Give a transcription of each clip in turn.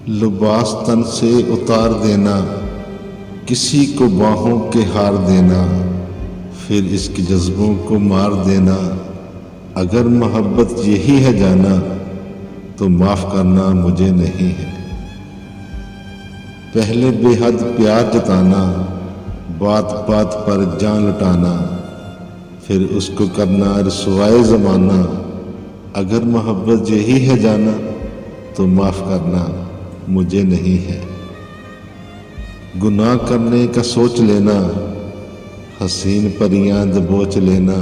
لباس تن سے اتار دینا، کسی کو باہوں کے ہار دینا، پھر اس کے جذبوں کو مار دینا۔ اگر محبت یہی ہے جانا تو معاف کرنا مجھے نہیں ہے۔ پہلے بے حد پیار جتانا، بات بات پر جان لٹانا، پھر اس کو کرنا رسوائے زمانہ۔ اگر محبت یہی ہے جانا تو معاف کرنا مجھے نہیں ہے۔ گناہ کرنے کا سوچ لینا، حسین پریاں دبوچ لینا،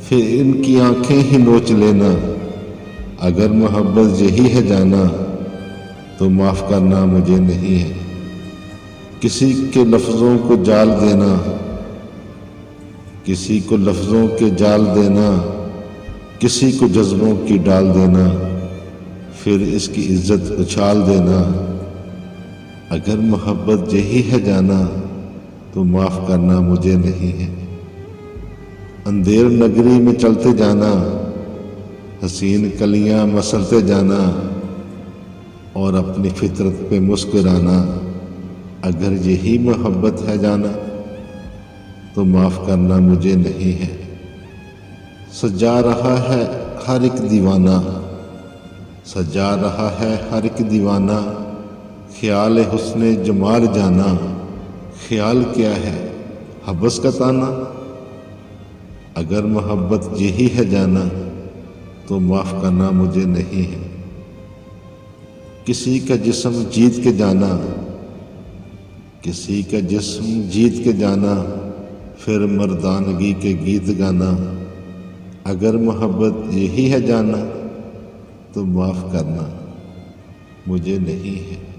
پھر ان کی آنکھیں ہی نوچ لینا۔ اگر محبت یہی ہے جانا تو معاف کرنا مجھے نہیں ہے۔ کسی کے لفظوں کو جال دینا، کسی کو لفظوں کے جال دینا، کسی کو جذبوں کی ڈال دینا، پھر اس کی عزت اچھال دینا۔ اگر محبت یہی ہے جانا تو معاف کرنا مجھے نہیں ہے۔ اندھیر نگری میں چلتے جانا، حسین کلیاں مسلتے جانا، اور اپنی فطرت پہ مسکرانا۔ اگر یہی محبت ہے جانا تو معاف کرنا مجھے نہیں ہے۔ سجا رہا ہے ہر ایک دیوانہ، سجا رہا ہے ہر ایک دیوانہ، خیال حسن جمال جانا۔ خیال کیا ہے حبس کا تانا۔ اگر محبت یہی ہے جانا تو معاف کرنا مجھے نہیں ہے۔ کسی کا جسم جیت کے جانا، کسی کا جسم جیت کے جانا، پھر مردانگی کے گیت گانا۔ اگر محبت یہی ہے جانا تو معاف کرنا مجھے نہیں ہے۔